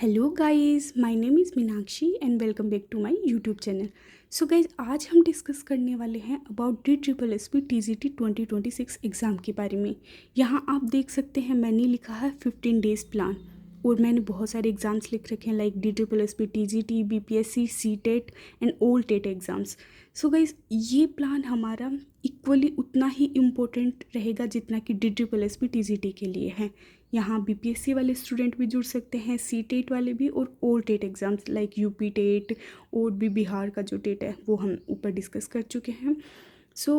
Hello guys, my name is Meenakshi and welcome back to my YouTube channel. So guys, आज हम discuss करने वाले हैं अबाउट DSSB TGT 2026 एग्ज़ाम के बारे में। यहाँ आप देख सकते हैं मैंने लिखा है 15 डेज़ प्लान और मैंने बहुत सारे एग्ज़ाम्स लिख रखे हैं like DSSB TGT, BPSC, CTET and all TET exams. So guys, ये प्लान हमारा इक्वली उतना ही इम्पोर्टेंट रहेगा जितना कि DSSB TGT के लिए है। यहाँ BPSC वाले स्टूडेंट भी जुड़ सकते हैं, CTET वाले भी, और all TET exams like UP TET और भी बिहार का जो टेट है वो हम ऊपर डिस्कस कर चुके हैं। सो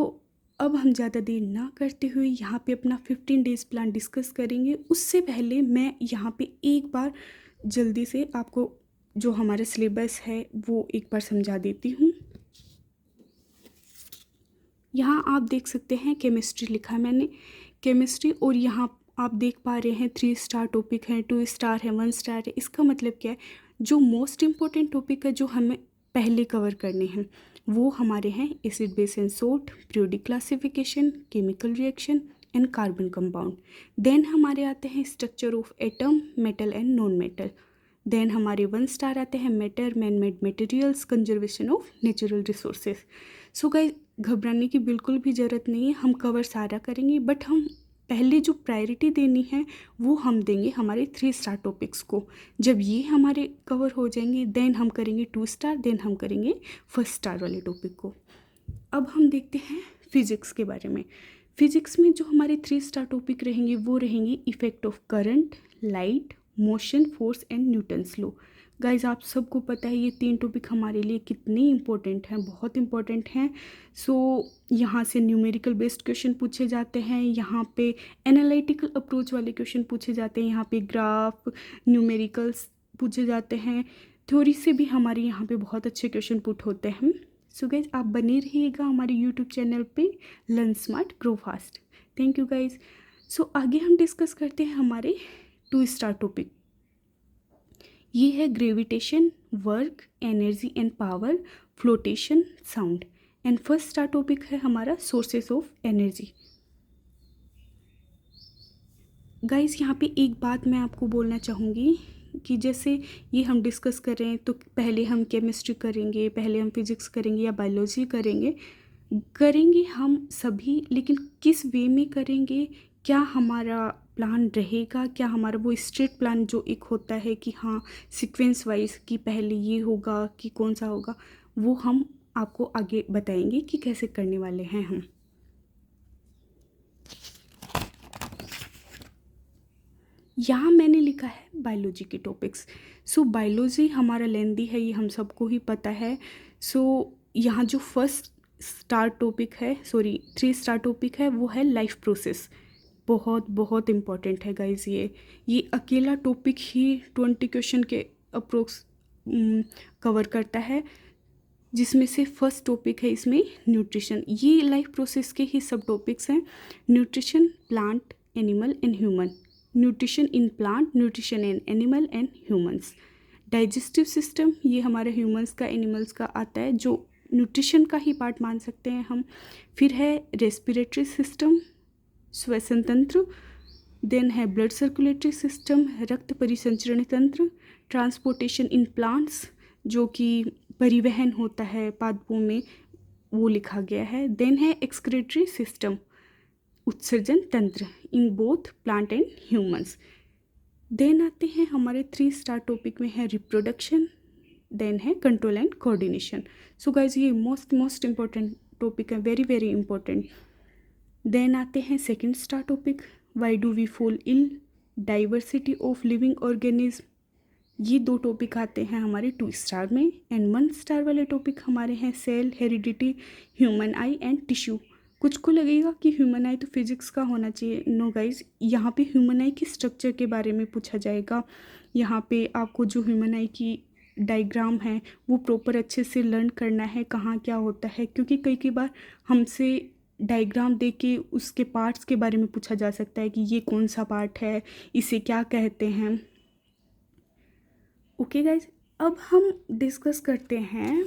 अब हम ज़्यादा देर ना करते हुए यहाँ पे अपना 15 डेज़ प्लान डिस्कस करेंगे। उससे पहले मैं यहाँ पे एक बार जल्दी से आपको जो हमारा सिलेबस है वो एक बार समझा देती हूँ। यहाँ आप देख सकते हैं केमिस्ट्री लिखा है मैंने, केमिस्ट्री, और यहाँ आप देख पा रहे हैं 3 स्टार टॉपिक हैं, 2 स्टार है, 1 स्टार है। इसका मतलब क्या है, जो मोस्ट इम्पोर्टेंट टॉपिक है जो हमें पहले कवर करने हैं वो हमारे हैं acid base and salt, periodic classification, chemical reaction and carbon compound. Then हमारे आते हैं structure of atom, metal and non metal. Then हमारे 1 स्टार आते हैं matter, man made materials, conservation of natural resources. So guys, घबराने की बिल्कुल भी ज़रूरत नहीं है, हम कवर सारा करेंगे, बट हम पहले जो प्रायोरिटी देनी है वो हम देंगे हमारे 3 स्टार टॉपिक्स को। जब ये हमारे कवर हो जाएंगे देन हम करेंगे 2 स्टार, देन हम करेंगे 1 स्टार वाले टॉपिक को। अब हम देखते हैं फिज़िक्स के बारे में। फिज़िक्स में जो हमारे 3 स्टार टॉपिक रहेंगे वो रहेंगे effect of current, light, motion, force and Newton's law. Guys, आप सबको पता है ये 3 टॉपिक हमारे लिए कितने इंपॉर्टेंट हैं, बहुत इंपॉर्टेंट हैं। सो यहाँ से न्यूमेरिकल बेस्ड क्वेश्चन पूछे जाते हैं, यहाँ पे एनालिटिकल अप्रोच वाले क्वेश्चन पूछे जाते हैं, यहाँ पे ग्राफ, न्यूमेरिकल्स पूछे जाते हैं। थ्योरी से भी हमारे यहाँ पे बहुत अच्छे क्वेश्चन पुट होते हैं। सो गाइज, आप बने रहिएगा हमारे यूट्यूब चैनल पे learn smart grow fast. Thank you guys. So आगे हम डिस्कस करते हैं हमारे 2 स्टार टॉपिक। ये है gravitation, work, energy and power, flotation, sound. And 1 star topic है हमारा सोर्सेस ऑफ एनर्जी। गाइस, यहाँ पे एक बात मैं आपको बोलना चाहूँगी कि जैसे ये हम डिस्कस कर रहे हैं तो पहले हम केमिस्ट्री करेंगे, पहले हम फिज़िक्स करेंगे या बायोलॉजी करेंगे हम सभी, लेकिन किस वे में करेंगे, क्या हमारा प्लान रहेगा, क्या हमारा वो स्ट्रेट प्लान जो एक होता है कि हाँ सीक्वेंस वाइज कि पहले ये होगा कि कौन सा होगा, वो हम आपको आगे बताएंगे कि कैसे करने वाले हैं हम। यहाँ मैंने लिखा है बायोलॉजी के टॉपिक्स। सो बायोलॉजी हमारा लेंदी है, ये हम सबको ही पता है। सो यहाँ जो 1 स्टार टॉपिक है, 3 स्टार टॉपिक है वो है लाइफ प्रोसेस। बहुत बहुत इम्पॉर्टेंट है गाइज। ये अकेला टॉपिक ही 20 क्वेश्चन के अप्रोक्स कवर करता है, जिसमें से 1st टॉपिक है इसमें न्यूट्रिशन। ये लाइफ प्रोसेस के ही सब टॉपिक्स हैं, nutrition, plant, animal and human, nutrition in plant, nutrition in animal and humans. Digestive system, ये हमारे ह्यूमंस का, एनिमल्स का आता है, जो न्यूट्रिशन का ही पार्ट मान सकते हैं हम। फिर है रेस्पिरेटरी सिस्टम, श्वसन तंत्र। देन है ब्लड सर्कुलेटरी सिस्टम, रक्त परिसंचरण तंत्र। ट्रांसपोर्टेशन इन प्लांट्स, जो कि परिवहन होता है पादपों में, वो लिखा गया है। देन है एक्सक्रीटरी सिस्टम, उत्सर्जन तंत्र in both plant and humans. Then आते हैं हमारे 3 स्टार टॉपिक में है रिप्रोडक्शन, देन है control and coordination. So guys, ये मोस्ट इम्पॉर्टेंट टॉपिक है, वेरी वेरी इंपॉर्टेंट। देन आते हैं 2nd star topic, why do we fall ill, diversity of living organism. ये 2 टॉपिक आते हैं हमारे 2 स्टार में। एंड 1 स्टार वाले टॉपिक हमारे हैं cell, heredity, human eye and tissue. कुछ को लगेगा कि ह्यूमन आई तो फिजिक्स का होना चाहिए। नो गाइज, यहाँ पे ह्यूमन आई की स्ट्रक्चर के बारे में पूछा जाएगा। यहाँ पे आपको जो ह्यूमन आई की डायग्राम है वो प्रॉपर अच्छे से लर्न करना है, कहाँ क्या होता है, क्योंकि कई बार हमसे डायग्राम देख के उसके पार्ट्स के बारे में पूछा जा सकता है कि ये कौन सा पार्ट है, इसे क्या कहते हैं। ओके गाइज, अब हम डिस्कस करते हैं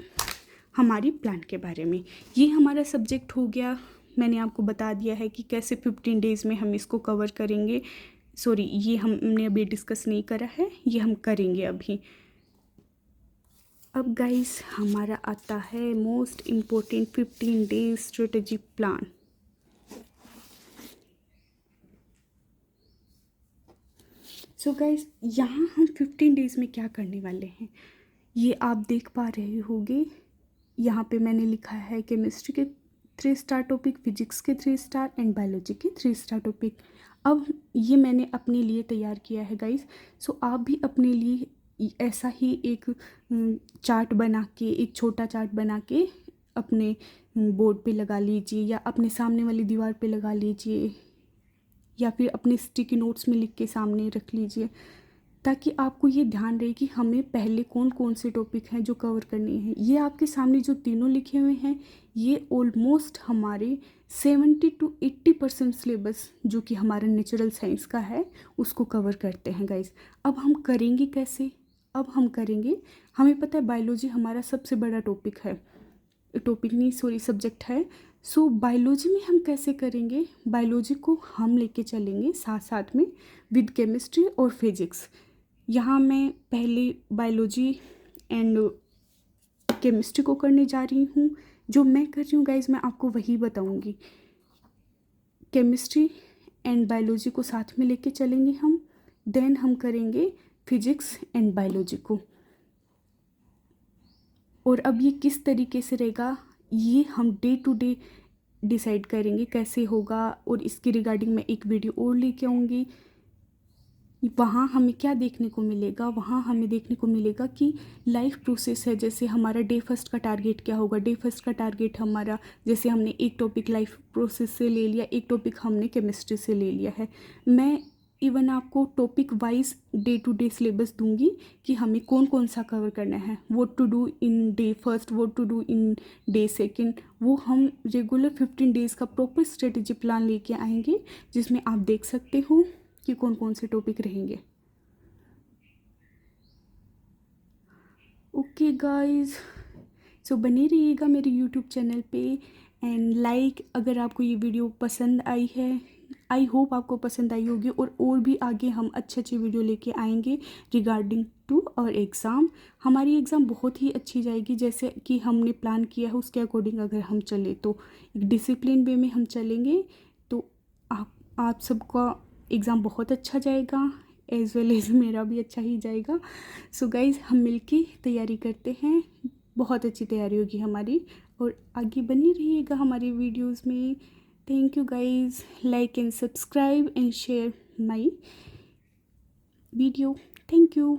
हमारी प्लान के बारे में। ये हमारा सब्जेक्ट हो गया, मैंने आपको बता दिया है कि कैसे 15 डेज़ में हम इसको कवर करेंगे। सॉरी, ये हमने अभी डिस्कस नहीं करा है, ये हम करेंगे अभी। अब गाइस हमारा आता है most important 15 days strategy plan. So guys यहाँ हम 15 डेज़ में क्या करने वाले हैं ये आप देख पा रहे होंगे। यहाँ पे मैंने लिखा है केमिस्ट्री के 3 स्टार टॉपिक, फिजिक्स के 3 स्टार एंड बायोलॉजी के 3 स्टार टॉपिक। अब ये मैंने अपने लिए तैयार किया है गाइस। सो आप भी अपने लिए ऐसा ही एक चार्ट बना के, एक छोटा चार्ट बना के अपने बोर्ड पे लगा लीजिए, या अपने सामने वाली दीवार पे लगा लीजिए, या फिर अपने स्टिकी नोट्स में लिख के सामने रख लीजिए, ताकि आपको ये ध्यान रहे कि हमें पहले कौन कौन से टॉपिक हैं जो कवर करने हैं। ये आपके सामने जो तीनों लिखे हुए हैं ये ऑलमोस्ट हमारे 70 to 80% सिलेबस जो कि हमारा नेचुरल साइंस का है उसको कवर करते हैं गाइस। अब हम करेंगे कैसे? अब हम करेंगे, हमें पता है बायोलॉजी हमारा सबसे बड़ा टॉपिक है, टॉपिक नहीं सॉरी सब्जेक्ट है। सो बायोलॉजी में हम कैसे करेंगे? बायोलॉजी को हम लेके चलेंगे साथ साथ में विद केमिस्ट्री और फिजिक्स। यहाँ मैं पहले बायोलॉजी एंड केमिस्ट्री को करने जा रही हूँ। जो मैं कर रही हूँ गाइज मैं आपको वही बताऊँगी। केमिस्ट्री एंड बायोलॉजी को साथ में लेके चलेंगे हम, देन हम करेंगे फिजिक्स एंड बायोलॉजी को। और अब ये किस तरीके से रहेगा ये हम डे टू डे डिसाइड करेंगे कैसे होगा, और इसके रिगार्डिंग मैं एक वीडियो और लेके आऊँगी। वहाँ हमें क्या देखने को मिलेगा? वहाँ हमें देखने को मिलेगा कि लाइफ प्रोसेस है। जैसे हमारा डे फर्स्ट का टारगेट क्या होगा? डे फर्स्ट का टारगेट हमारा, जैसे हमने एक टॉपिक लाइफ प्रोसेस से ले लिया, एक टॉपिक हमने केमिस्ट्री से ले लिया है। मैं इवन आपको topic wise day to day syllabus दूंगी कि हमें कौन कौन सा कवर करना है, what to do in day first, what to do in day second. वो हम रेगुलर 15 डेज़ का प्रॉपर स्ट्रेटेजी प्लान लेके आएंगे, जिसमें आप देख सकते हो कि कौन कौन से टॉपिक रहेंगे। ओके गाइस, सो बने रहिएगा मेरे यूट्यूब चैनल पे एंड लाइक, अगर आपको ये वीडियो पसंद आई है, आई होप आपको पसंद आई होगी, और भी आगे हम अच्छे अच्छे वीडियो लेके आएंगे रिगार्डिंग टू और एग्ज़ाम। हमारी एग्ज़ाम बहुत ही अच्छी जाएगी, जैसे कि हमने प्लान किया है उसके अकॉर्डिंग अगर हम चले तो एक डिसिप्लिन वे में हम चलेंगे तो आप सबका एग्ज़ाम बहुत अच्छा जाएगा, एज वेल एज मेरा भी अच्छा ही जाएगा। सो गाइज़ हम मिलके तैयारी करते हैं, बहुत अच्छी तैयारी होगी हमारी, और आगे बनी रहिएगा हमारी वीडियोस में। Thank you guys, like and subscribe and share my video. Thank you.